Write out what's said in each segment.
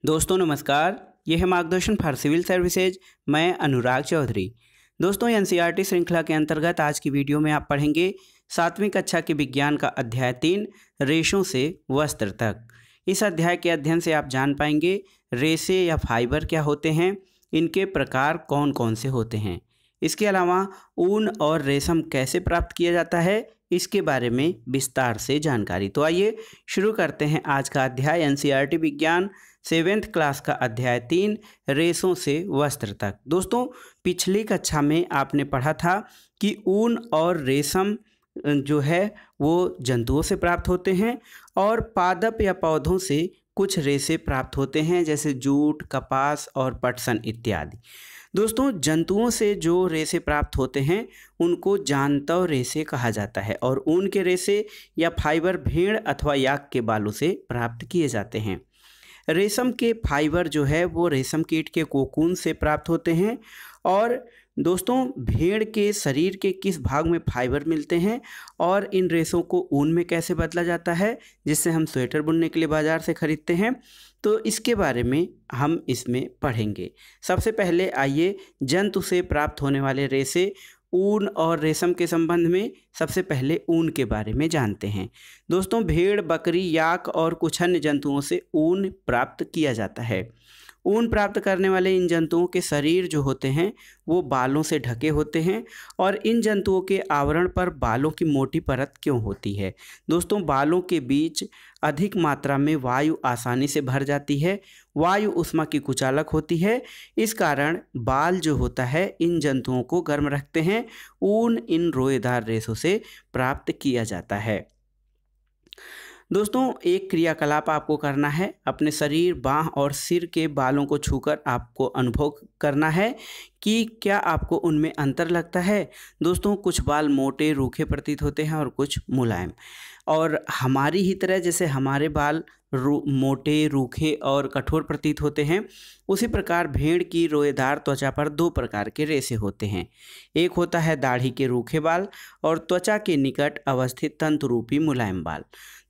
दोस्तों नमस्कार, यह है मार्गदर्शन फॉर सिविल सर्विसेज। मैं अनुराग चौधरी। दोस्तों एनसीईआरटी श्रृंखला के अंतर्गत आज की वीडियो में आप पढ़ेंगे 7वीं कक्षा के विज्ञान का अध्याय 3 रेशों से वस्त्र तक। इस अध्याय के अध्ययन से आप जान पाएंगे रेशे या फाइबर क्या होते हैं, इनके प्रकार कौन कौन से होते हैं। इसके अलावा ऊन और रेशम कैसे प्राप्त किया जाता है, इसके बारे में विस्तार से जानकारी। तो आइए शुरू करते हैं आज का अध्याय एनसीईआरटी विज्ञान 7th क्लास का अध्याय 3 रेशों से वस्त्र तक। दोस्तों पिछली कक्षा में आपने पढ़ा था कि ऊन और रेशम जो है वो जंतुओं से प्राप्त होते हैं और पादप या पौधों से कुछ रेशे प्राप्त होते हैं, जैसे जूट, कपास और पटसन इत्यादि। दोस्तों जंतुओं से जो रेशे प्राप्त होते हैं उनको जांतव रेशे कहा जाता है और ऊन के रेशे या फाइबर भेड़ अथवा याक के बालों से प्राप्त किए जाते हैं। रेशम के फाइबर जो है वो रेशम कीट के कोकून से प्राप्त होते हैं। और दोस्तों भेड़ के शरीर के किस भाग में फाइबर मिलते हैं और इन रेशों को ऊन में कैसे बदला जाता है, जिससे हम स्वेटर बुनने के लिए बाज़ार से खरीदते हैं, तो इसके बारे में हम इसमें पढ़ेंगे। सबसे पहले आइए जंतु से प्राप्त होने वाले रेशे ऊन और रेशम के संबंध में सबसे पहले ऊन के बारे में जानते हैं। दोस्तों भेड़, बकरी, याक और कुछ अन्य जंतुओं से ऊन प्राप्त किया जाता है। ऊन प्राप्त करने वाले इन जंतुओं के शरीर जो होते हैं वो बालों से ढके होते हैं। और इन जंतुओं के आवरण पर बालों की मोटी परत क्यों होती है? दोस्तों बालों के बीच अधिक मात्रा में वायु आसानी से भर जाती है। वायु ऊष्मा की कुचालक होती है, इस कारण बाल जो होता है इन जंतुओं को गर्म रखते हैं। ऊन इन रोएदार रेशों से प्राप्त किया जाता है। दोस्तों एक क्रियाकलाप आपको करना है, अपने शरीर, बाह और सिर के बालों को छूकर आपको अनुभव करना है कि क्या आपको उनमें अंतर लगता है। दोस्तों कुछ बाल मोटे रूखे प्रतीत होते हैं और कुछ मुलायम। और हमारी ही तरह जैसे हमारे बाल मोटे, रूखे और कठोर प्रतीत होते हैं, उसी प्रकार भेड़ की रोएदार त्वचा पर 2 प्रकार के रेशे होते हैं। एक होता है दाढ़ी के रूखे बाल और त्वचा के निकट अवस्थित तंतुरूपी मुलायम बाल।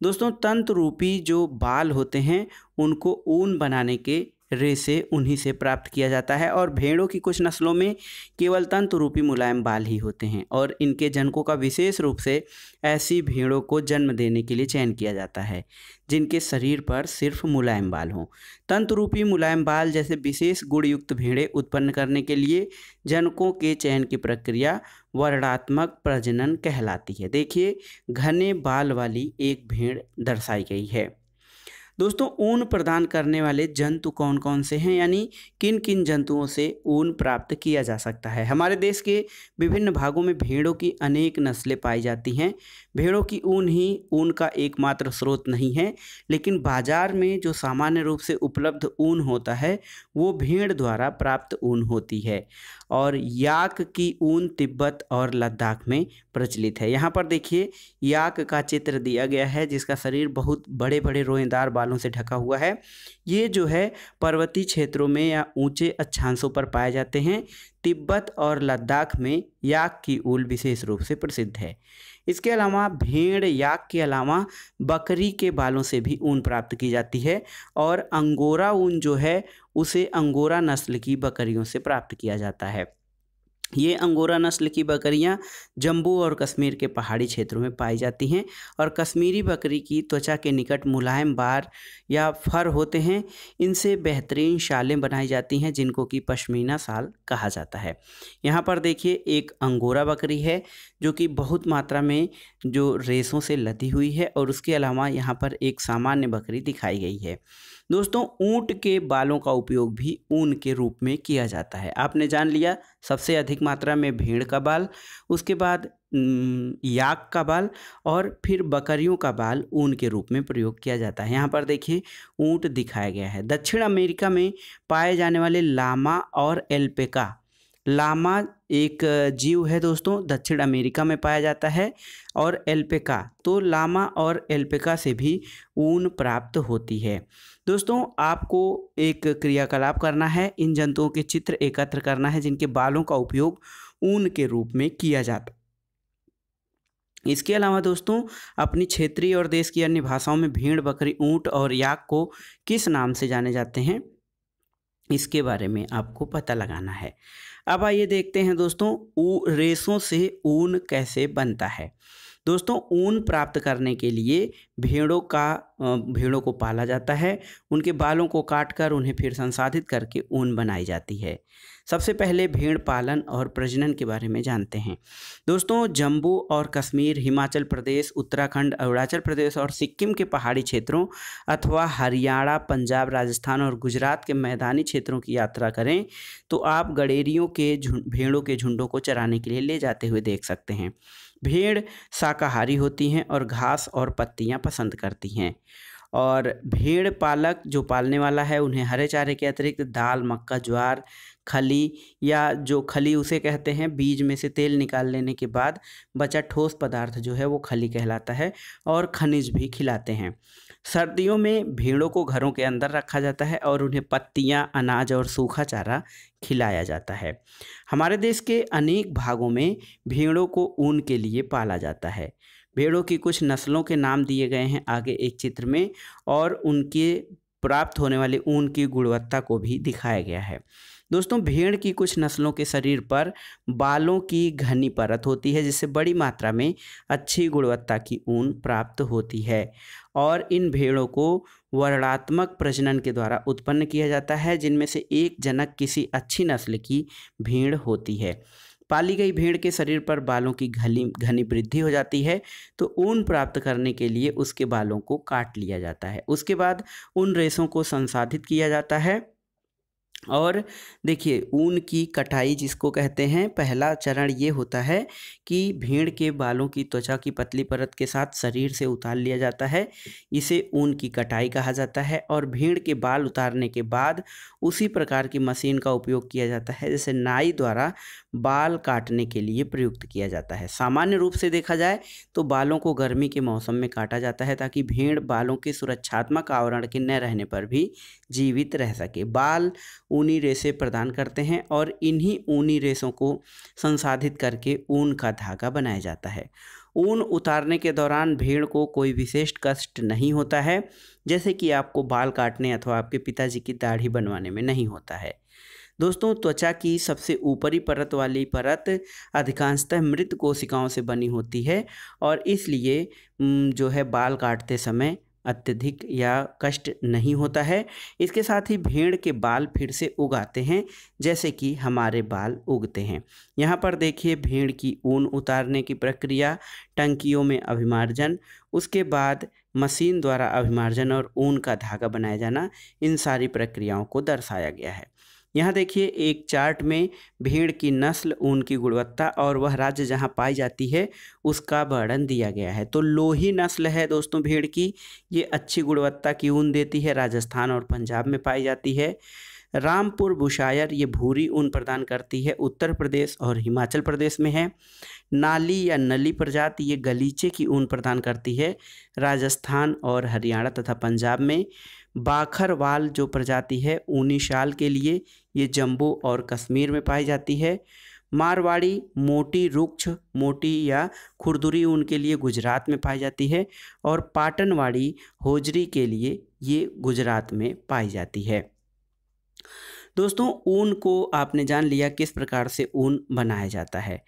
दोस्तों तंतुरूपी जो बाल होते हैं उनको ऊन बनाने के रेशे उन्हीं से प्राप्त किया जाता है। और भेड़ों की कुछ नस्लों में केवल तंतुरूपी मुलायम बाल ही होते हैं और इनके जनकों का विशेष रूप से ऐसी भेड़ों को जन्म देने के लिए चयन किया जाता है जिनके शरीर पर सिर्फ मुलायम बाल हों। तंतुरूपी मुलायम बाल जैसे विशेष गुणयुक्त भेड़ें उत्पन्न करने के लिए जनकों के चयन की प्रक्रिया वर्णात्मक प्रजनन कहलाती है। देखिए घने बाल वाली एक भेड़ दर्शाई गई है। दोस्तों ऊन प्रदान करने वाले जंतु कौन कौन से हैं, यानी किन किन जंतुओं से ऊन प्राप्त किया जा सकता है। हमारे देश के विभिन्न भागों में भेड़ों की अनेक नस्लें पाई जाती हैं। भेड़ों की ऊन ही ऊन का एकमात्र स्रोत नहीं है, लेकिन बाजार में जो सामान्य रूप से उपलब्ध ऊन होता है वो भेड़ द्वारा प्राप्त ऊन होती है। और याक की ऊन तिब्बत और लद्दाख में प्रचलित है। यहाँ पर देखिए याक का चित्र दिया गया है जिसका शरीर बहुत बड़े बड़े रोएदार बालों से ढका हुआ है। ये जो है पर्वतीय क्षेत्रों में या ऊंचे अक्षांशों पर पाए जाते हैं। तिब्बत और लद्दाख में याक की ऊन विशेष रूप से प्रसिद्ध है। इसके अलावा भेड़, याक के अलावा बकरी के बालों से भी ऊन प्राप्त की जाती है और अंगोरा ऊन जो है उसे अंगोरा नस्ल की बकरियों से प्राप्त किया जाता है। ये अंगोरा नस्ल की बकरियां जम्मू और कश्मीर के पहाड़ी क्षेत्रों में पाई जाती हैं और कश्मीरी बकरी की त्वचा के निकट मुलायम बार या फर होते हैं। इनसे बेहतरीन शालें बनाई जाती हैं जिनको कि पश्मीना शाल कहा जाता है। यहाँ पर देखिए एक अंगोरा बकरी है जो कि बहुत मात्रा में जो रेशों से लदी हुई है और उसके अलावा यहाँ पर एक सामान्य बकरी दिखाई गई है। दोस्तों ऊंट के बालों का उपयोग भी ऊन के रूप में किया जाता है। आपने जान लिया सबसे अधिक मात्रा में भेड़ का बाल, उसके बाद याक का बाल और फिर बकरियों का बाल ऊन के रूप में प्रयोग किया जाता है। यहाँ पर देखिए ऊंट दिखाया गया है। दक्षिण अमेरिका में पाए जाने वाले लामा और एल्पेका, लामा एक जीव है दोस्तों, दक्षिण अमेरिका में पाया जाता है, और एल्पेका, तो लामा और एल्पेका से भी ऊन प्राप्त होती है। दोस्तों आपको एक क्रियाकलाप करना है, इन जंतुओं के चित्र एकत्र करना है जिनके बालों का उपयोग ऊन के रूप में किया जाता इसके अलावा दोस्तों अपनी क्षेत्रीय और देश की अन्य भाषाओं में भेड़, बकरी, ऊंट और याक को किस नाम से जाने जाते हैं, इसके बारे में आपको पता लगाना है। अब आइए देखते हैं दोस्तों रेशों से ऊन कैसे बनता है। दोस्तों ऊन प्राप्त करने के लिए भेड़ों को पाला जाता है। उनके बालों को काटकर उन्हें फिर संसाधित करके ऊन बनाई जाती है। सबसे पहले भेड़ पालन और प्रजनन के बारे में जानते हैं। दोस्तों जम्मू और कश्मीर, हिमाचल प्रदेश, उत्तराखंड, अरुणाचल प्रदेश और सिक्किम के पहाड़ी क्षेत्रों अथवा हरियाणा, पंजाब, राजस्थान और गुजरात के मैदानी क्षेत्रों की यात्रा करें तो आप गडेरियों के भेड़ों के झुंडों को चराने के लिए ले जाते हुए देख सकते हैं। भेड़ शाकाहारी होती हैं और घास और पत्तियां पसंद करती हैं। और भेड़ पालक जो पालने वाला है उन्हें हरे चारे के अतिरिक्त दाल, मक्का, ज्वार, खली या जो खली उसे कहते हैं, बीज में से तेल निकाल लेने के बाद बचा ठोस पदार्थ जो है वो खली कहलाता है, और खनिज भी खिलाते हैं। सर्दियों में भेड़ों को घरों के अंदर रखा जाता है और उन्हें पत्तियां, अनाज और सूखा चारा खिलाया जाता है। हमारे देश के अनेक भागों में भेड़ों को ऊन के लिए पाला जाता है। भेड़ों की कुछ नस्लों के नाम दिए गए हैं आगे एक चित्र में, और उनके प्राप्त होने वाले ऊन की गुणवत्ता को भी दिखाया गया है। दोस्तों भेड़ की कुछ नस्लों के शरीर पर बालों की घनी परत होती है, जिससे बड़ी मात्रा में अच्छी गुणवत्ता की ऊन प्राप्त होती है, और इन भेड़ों को वर्णात्मक प्रजनन के द्वारा उत्पन्न किया जाता है, जिनमें से एक जनक किसी अच्छी नस्ल की भेड़ होती है। पाली गई भेड़ के शरीर पर बालों की घनी वृद्धि हो जाती है, तो ऊन प्राप्त करने के लिए उसके बालों को काट लिया जाता है। उसके बाद उन रेशों को संसाधित किया जाता है। और देखिए ऊन की कटाई जिसको कहते हैं, पहला चरण ये होता है कि भेड़ के बालों की त्वचा की पतली परत के साथ शरीर से उतार लिया जाता है। इसे ऊन की कटाई कहा जाता है। और भेड़ के बाल उतारने के बाद उसी प्रकार की मशीन का उपयोग किया जाता है जैसे नाई द्वारा बाल काटने के लिए प्रयुक्त किया जाता है। सामान्य रूप से देखा जाए तो बालों को गर्मी के मौसम में काटा जाता है ताकि भेड़ बालों के सुरक्षात्मक आवरण के न रहने पर भी जीवित रह सके। बाल ऊनी रेशे प्रदान करते हैं और इन्हीं ऊनी रेशों को संसाधित करके ऊन का धागा बनाया जाता है। ऊन उतारने के दौरान भेड़ को कोई विशेष कष्ट नहीं होता है, जैसे कि आपको बाल काटने अथवा आपके पिताजी की दाढ़ी बनवाने में नहीं होता है। दोस्तों त्वचा की सबसे ऊपरी परत वाली परत अधिकांशतः मृत कोशिकाओं से बनी होती है, और इसलिए जो है बाल काटते समय अत्यधिक या कष्ट नहीं होता है। इसके साथ ही भेड़ के बाल फिर से उग आते हैं, जैसे कि हमारे बाल उगते हैं। यहाँ पर देखिए भेड़ की ऊन उतारने की प्रक्रिया, टंकियों में अभिमार्जन, उसके बाद मशीन द्वारा अभिमार्जन और ऊन का धागा बनाया जाना, इन सारी प्रक्रियाओं को दर्शाया गया है। यहाँ देखिए एक चार्ट में भेड़ की नस्ल, ऊन की गुणवत्ता और वह राज्य जहाँ पाई जाती है उसका वर्णन दिया गया है। तो लोही नस्ल है दोस्तों भेड़ की, ये अच्छी गुणवत्ता की ऊन देती है, राजस्थान और पंजाब में पाई जाती है। रामपुर बुशायर ये भूरी ऊन प्रदान करती है, उत्तर प्रदेश और हिमाचल प्रदेश में है। नाली या नली प्रजाति ये गलीचे की ऊन प्रदान करती है, राजस्थान और हरियाणा तथा पंजाब में। बाखरवाल जो प्रजाति है ऊनी शाल के लिए, ये जम्मू और कश्मीर में पाई जाती है। मारवाड़ी मोटी रुक्ष, मोटी या खुरदुरी ऊन के लिए गुजरात में पाई जाती है, और पाटनवाड़ी होजरी के लिए ये गुजरात में पाई जाती है। दोस्तों ऊन को आपने जान लिया किस प्रकार से ऊन बनाया जाता है।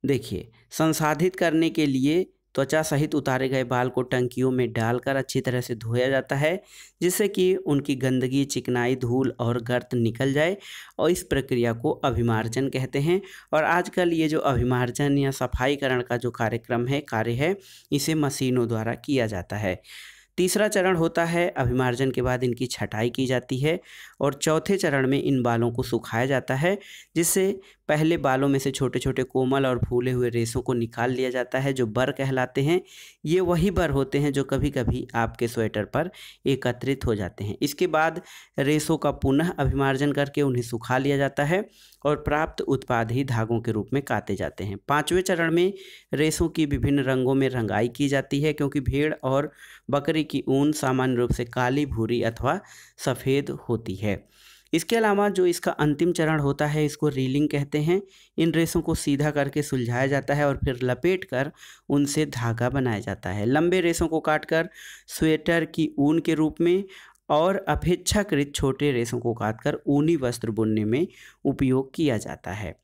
देखिए संसाधित करने के लिए त्वचा सहित उतारे गए बाल को टंकियों में डालकर अच्छी तरह से धोया जाता है, जिससे कि उनकी गंदगी, चिकनाई, धूल और गर्त निकल जाए, और इस प्रक्रिया को अभिमार्जन कहते हैं। और आजकल ये जो अभिमार्जन या सफाईकरण का जो कार्य है इसे मशीनों द्वारा किया जाता है। तीसरा चरण होता है अभिमार्जन के बाद इनकी छटाई की जाती है, और चौथे चरण में इन बालों को सुखाया जाता है, जिससे पहले बालों में से छोटे छोटे कोमल और फूले हुए रेशों को निकाल लिया जाता है जो बर कहलाते हैं। ये वही बर होते हैं जो कभी कभी आपके स्वेटर पर एकत्रित हो जाते हैं। इसके बाद रेशों का पुनः अभिमार्जन करके उन्हें सुखा लिया जाता है और प्राप्त उत्पाद ही धागों के रूप में काते जाते हैं। पांचवें चरण में रेशों की विभिन्न रंगों में रंगाई की जाती है, क्योंकि भेड़ और बकरी की ऊन सामान्य रूप से काली, भूरी अथवा सफ़ेद होती है। इसके अलावा जो इसका अंतिम चरण होता है इसको रीलिंग कहते हैं। इन रेशों को सीधा करके सुलझाया जाता है और फिर लपेट कर उनसे धागा बनाया जाता है। लंबे रेशों को काटकर स्वेटर की ऊन के रूप में और अपेक्षाकृत छोटे रेशों को काटकर ऊनी वस्त्र बुनने में उपयोग किया जाता है।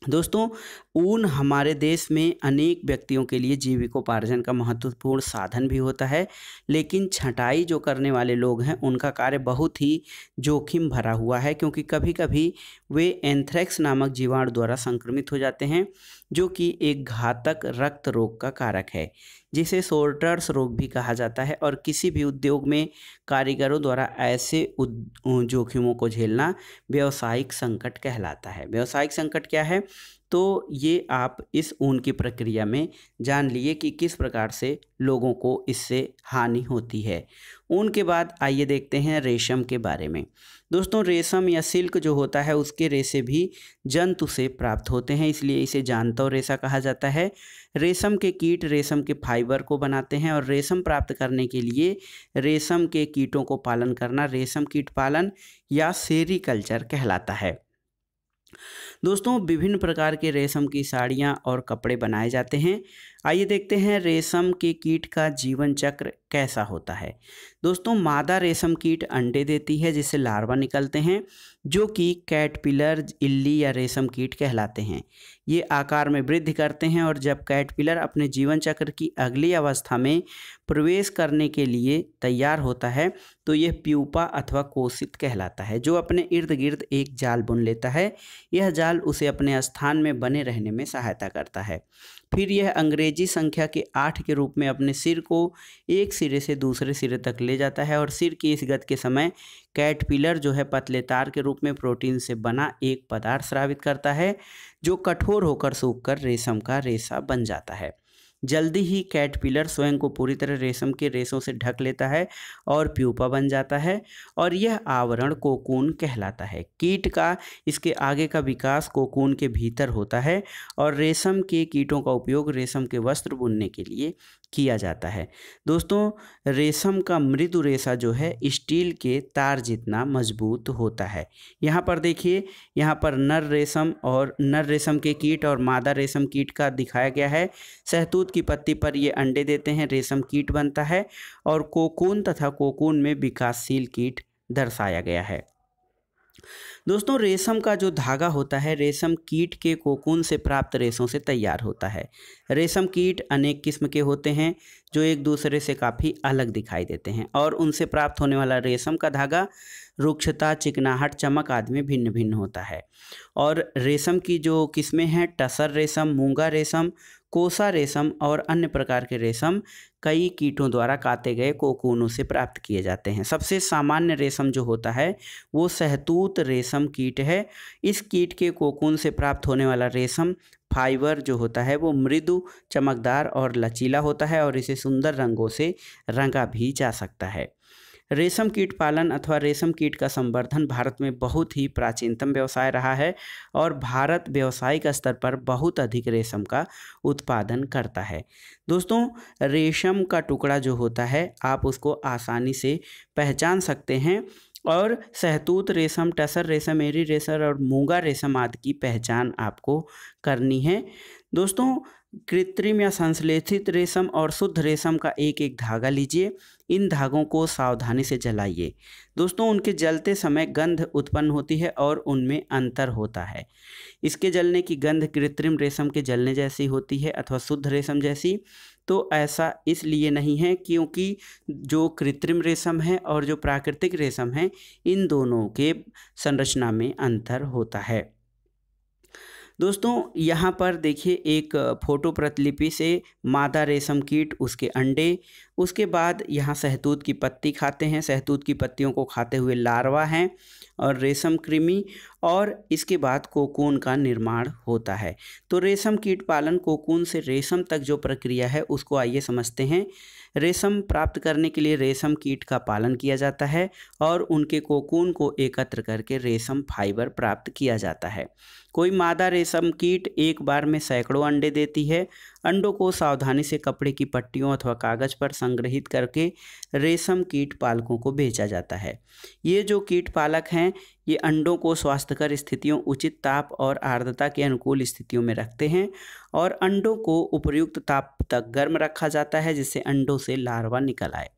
दोस्तों, ऊन हमारे देश में अनेक व्यक्तियों के लिए जीविकोपार्जन का महत्वपूर्ण साधन भी होता है, लेकिन छँटाई जो करने वाले लोग हैं उनका कार्य बहुत ही जोखिम भरा हुआ है, क्योंकि कभी कभी वे एंथ्रेक्स नामक जीवाणु द्वारा संक्रमित हो जाते हैं, जो कि एक घातक रक्त रोग का कारक है, जिसे सोल्टर्स रोग भी कहा जाता है। और किसी भी उद्योग में कारीगरों द्वारा ऐसे जोखिमों को झेलना व्यावसायिक संकट कहलाता है। व्यावसायिक संकट क्या है? तो ये आप इस ऊन की प्रक्रिया में जान लिए कि किस प्रकार से लोगों को इससे हानि होती है। ऊन के बाद आइए देखते हैं रेशम के बारे में। दोस्तों, रेशम या सिल्क जो होता है उसके रेशे भी जंतु से प्राप्त होते हैं, इसलिए इसे जांतव रेशा कहा जाता है। रेशम के कीट रेशम के फाइबर को बनाते हैं और रेशम प्राप्त करने के लिए रेशम के कीटों को पालन करना रेशम कीट पालन या सेरीकल्चर कहलाता है। दोस्तों, विभिन्न प्रकार के रेशम की साड़ियाँ और कपड़े बनाए जाते हैं। आइए देखते हैं रेशम के कीट का जीवन चक्र कैसा होता है। दोस्तों, मादा रेशम कीट अंडे देती है जिससे लार्वा निकलते हैं, जो कि कैटरपिलर, इल्ली या रेशम कीट कहलाते हैं। ये आकार में वृद्धि करते हैं और जब कैटरपिलर अपने जीवन चक्र की अगली अवस्था में प्रवेश करने के लिए तैयार होता है तो यह प्यूपा अथवा कोशित कहलाता है, जो अपने इर्द गिर्द एक जाल बुन लेता है। यह जाल उसे अपने स्थान में बने रहने में सहायता करता है। फिर यह अंग्रेजी संख्या के 8 के रूप में अपने सिर को एक सिरे से दूसरे सिरे तक ले जाता है और सिर की इस गति के समय कैटरपिलर जो है पतले तार के रूप में प्रोटीन से बना एक पदार्थ स्रावित करता है, जो कठोर होकर सूखकर रेशम का रेशा बन जाता है। जल्दी ही कैटरपिलर स्वयं को पूरी तरह रेशम के रेशों से ढक लेता है और प्यूपा बन जाता है और यह आवरण कोकून कहलाता है। कीट का इसके आगे का विकास कोकून के भीतर होता है और रेशम के कीटों का उपयोग रेशम के वस्त्र बुनने के लिए किया जाता है। दोस्तों, रेशम का मृदु रेशा जो है स्टील के तार जितना मजबूत होता है। यहाँ पर देखिए, यहाँ पर नर रेशम के कीट और मादा रेशम कीट का दिखाया गया है। शहतूत की पत्ती पर ये अंडे देते हैं, रेशम कीट बनता है और कोकून तथा कोकून में विकासशील कीट दर्शाया गया है। दोस्तों, रेशम का जो धागा होता है रेशम कीट के कोकून से प्राप्त रेशों से तैयार होता है। रेशम कीट अनेक किस्म के होते हैं जो एक दूसरे से काफ़ी अलग दिखाई देते हैं और उनसे प्राप्त होने वाला रेशम का धागा रुक्षता, चिकनाहट, चमक आदि में भिन्न भिन्न होता है। और रेशम की जो किस्में हैं टसर रेशम, मूंगा रेशम, कोसा रेशम और अन्य प्रकार के रेशम कई कीटों द्वारा काटे गए कोकूनों से प्राप्त किए जाते हैं। सबसे सामान्य रेशम जो होता है वो शहतूत रेशम कीट है। इस कीट के कोकून से प्राप्त होने वाला रेशम फाइबर जो होता है वो मृदु, चमकदार और लचीला होता है और इसे सुंदर रंगों से रंगा भी जा सकता है। रेशम कीट पालन अथवा रेशम कीट का संवर्धन भारत में बहुत ही प्राचीनतम व्यवसाय रहा है और भारत व्यावसायिक स्तर पर बहुत अधिक रेशम का उत्पादन करता है। दोस्तों, रेशम का टुकड़ा जो होता है आप उसको आसानी से पहचान सकते हैं और शहतूत रेशम, टसर रेशम, एरी रेशम और मूंगा रेशम आदि की पहचान आपको करनी है। दोस्तों, कृत्रिम या संश्लेषित रेशम और शुद्ध रेशम का एक एक धागा लीजिए। इन धागों को सावधानी से जलाइए। दोस्तों, उनके जलते समय गंध उत्पन्न होती है और उनमें अंतर होता है। इसके जलने की गंध कृत्रिम रेशम के जलने जैसी होती है अथवा शुद्ध रेशम जैसी। तो ऐसा इसलिए नहीं है क्योंकि जो कृत्रिम रेशम है और जो प्राकृतिक रेशम है इन दोनों के संरचना में अंतर होता है। दोस्तों, यहाँ पर देखिए एक फोटो प्रतिलिपि से मादा रेशम कीट, उसके अंडे, उसके बाद यहाँ शहतूत की पत्ती खाते हैं, शहतूत की पत्तियों को खाते हुए लार्वा हैं और रेशम कृमि, और इसके बाद कोकून का निर्माण होता है। तो रेशम कीट पालन कोकून से रेशम तक जो प्रक्रिया है उसको आइए समझते हैं। रेशम प्राप्त करने के लिए रेशम कीट का पालन किया जाता है और उनके कोकून को एकत्र करके रेशम फाइबर प्राप्त किया जाता है। कोई मादा रेशम कीट एक बार में सैकड़ों अंडे देती है। अंडों को सावधानी से कपड़े की पट्टियों अथवा कागज पर संग्रहित करके रेशम कीट पालकों को बेचा जाता है। ये जो कीट पालक हैं ये अंडों को स्वास्थ्यकर स्थितियों, उचित ताप और आर्द्रता के अनुकूल स्थितियों में रखते हैं और अंडों को उपयुक्त ताप तक गर्म रखा जाता है जिससे अंडों से लार्वा निकल आए।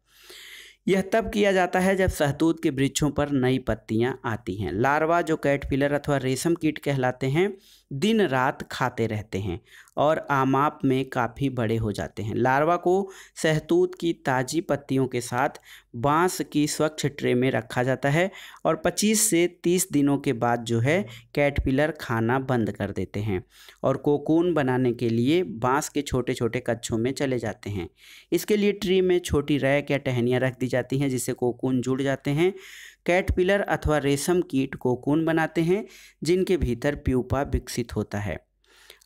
यह तब किया जाता है जब शहतूत के वृक्षों पर नई पत्तियां आती हैं। लार्वा, जो कैटरपिलर अथवा रेशम कीट कहलाते हैं, दिन रात खाते रहते हैं और आमाप में काफ़ी बड़े हो जाते हैं। लार्वा को शहतूत की ताज़ी पत्तियों के साथ बांस की स्वच्छ ट्रे में रखा जाता है और 25 से 30 दिनों के बाद जो है कैटरपिलर खाना बंद कर देते हैं और कोकून बनाने के लिए बांस के छोटे छोटे कच्छों में चले जाते हैं। इसके लिए ट्री में छोटी रैक या टहनियाँ रख दी जाती हैं जिससे कोकून जुड़ जाते हैं। कैटरपिलर अथवा रेशम कीट कोकून बनाते हैं जिनके भीतर प्यूपा विकसित होता है।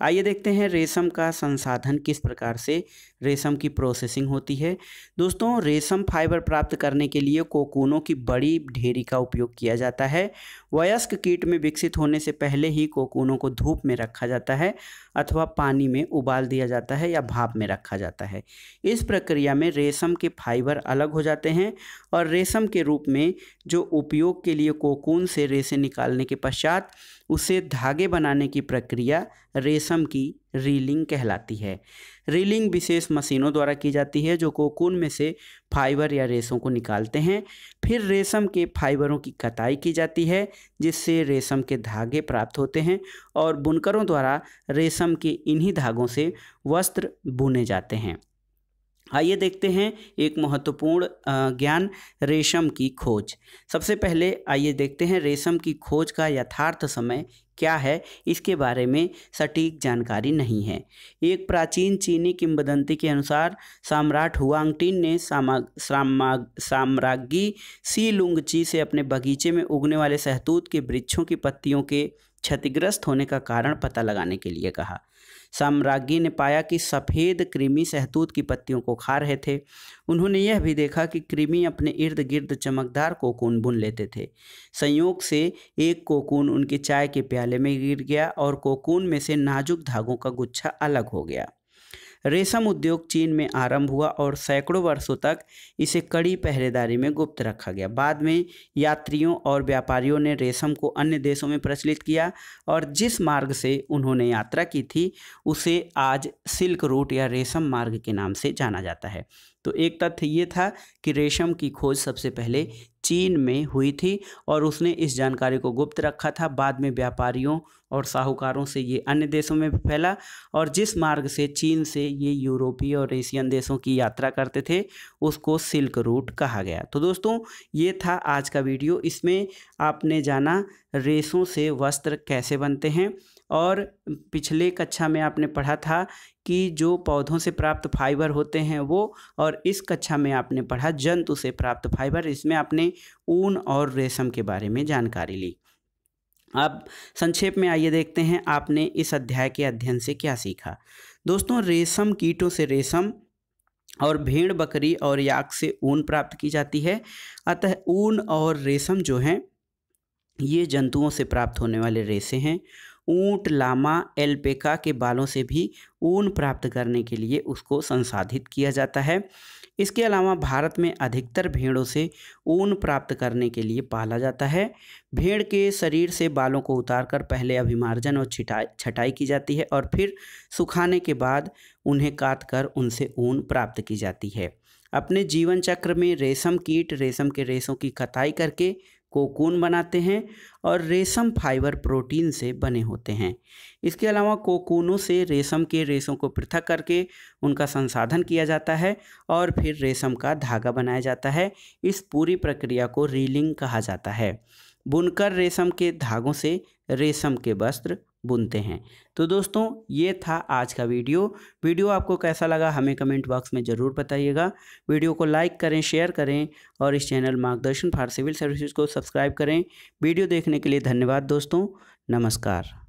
आइए देखते हैं रेशम का संसाधन किस प्रकार से रेशम की प्रोसेसिंग होती है। दोस्तों, रेशम फाइबर प्राप्त करने के लिए कोकूनों की बड़ी ढेरी का उपयोग किया जाता है। वयस्क कीट में विकसित होने से पहले ही कोकूनों को धूप में रखा जाता है अथवा पानी में उबाल दिया जाता है या भाप में रखा जाता है। इस प्रक्रिया में रेशम के फाइबर अलग हो जाते हैं और रेशम के रूप में जो उपयोग के लिए कोकून से रेशे निकालने के पश्चात उसे धागे बनाने की प्रक्रिया रेशम की रीलिंग कहलाती है। रीलिंग विशेष मशीनों द्वारा की जाती है जो कोकून में से फाइबर या रेशों को निकालते हैं। फिर रेशम के फाइबरों की कताई की जाती है जिससे रेशम के धागे प्राप्त होते हैं और बुनकरों द्वारा रेशम के इन्हीं धागों से वस्त्र बुने जाते हैं। आइए देखते हैं एक महत्वपूर्ण ज्ञान, रेशम की खोज। सबसे पहले आइए देखते हैं रेशम की खोज का यथार्थ समय क्या है, इसके बारे में सटीक जानकारी नहीं है। एक प्राचीन चीनी किंवदंती के अनुसार सम्राट हुआंगटिन ने साम्राज्ञी सी लुंगची से अपने बगीचे में उगने वाले शहतूत के वृक्षों की पत्तियों के क्षतिग्रस्त होने का कारण पता लगाने के लिए कहा। साम्राज्ञी ने पाया कि सफ़ेद कृमि शहतूत की पत्तियों को खा रहे थे। उन्होंने यह भी देखा कि कृमि अपने इर्द गिर्द चमकदार कोकून बुन लेते थे। संयोग से एक कोकून उनके चाय के प्याले में गिर गया और कोकून में से नाजुक धागों का गुच्छा अलग हो गया। रेशम उद्योग चीन में आरंभ हुआ और सैकड़ों वर्षों तक इसे कड़ी पहरेदारी में गुप्त रखा गया। बाद में यात्रियों और व्यापारियों ने रेशम को अन्य देशों में प्रचलित किया और जिस मार्ग से उन्होंने यात्रा की थी उसे आज सिल्क रूट या रेशम मार्ग के नाम से जाना जाता है। तो एक तथ्य ये था कि रेशम की खोज सबसे पहले चीन में हुई थी और उसने इस जानकारी को गुप्त रखा था। बाद में व्यापारियों और साहूकारों से ये अन्य देशों में फैला और जिस मार्ग से चीन से ये यूरोपीय और एशियन देशों की यात्रा करते थे उसको सिल्क रूट कहा गया। तो दोस्तों, ये था आज का वीडियो। इसमें आपने जाना रेशों से वस्त्र कैसे बनते हैं और पिछले कक्षा में आपने पढ़ा था कि जो पौधों से प्राप्त फाइबर होते हैं वो, और इस कक्षा में आपने पढ़ा जंतु से प्राप्त फाइबर। इसमें आपने ऊन और रेशम के बारे में जानकारी ली। अब संक्षेप में आइए देखते हैं आपने इस अध्याय के अध्ययन से क्या सीखा। दोस्तों, रेशम कीटों से रेशम और भेड़, बकरी और याक से ऊन प्राप्त की जाती है। अतः ऊन और रेशम जो हैं ये जंतुओं से प्राप्त होने वाले रेशे हैं। ऊंट, लामा, एल्पेका के बालों से भी ऊन प्राप्त करने के लिए उसको संसाधित किया जाता है। इसके अलावा भारत में अधिकतर भेड़ों से ऊन प्राप्त करने के लिए पाला जाता है। भेड़ के शरीर से बालों को उतारकर पहले अभिमार्जन और छटाई की जाती है और फिर सुखाने के बाद उन्हें काटकर उनसे ऊन प्राप्त की जाती है। अपने जीवन चक्र में रेशम कीट रेशम के रेशों की कताई करके कोकून बनाते हैं और रेशम फाइबर प्रोटीन से बने होते हैं। इसके अलावा कोकूनों से रेशम के रेशों को पृथक करके उनका संसाधन किया जाता है और फिर रेशम का धागा बनाया जाता है। इस पूरी प्रक्रिया को रीलिंग कहा जाता है। बुनकर रेशम के धागों से रेशम के वस्त्र बुनते हैं। तो दोस्तों, ये था आज का वीडियो आपको कैसा लगा हमें कमेंट बॉक्स में ज़रूर बताइएगा। वीडियो को लाइक करें, शेयर करें और इस चैनल मार्गदर्शन फॉर सिविल सर्विसेज को सब्सक्राइब करें। वीडियो देखने के लिए धन्यवाद दोस्तों। नमस्कार।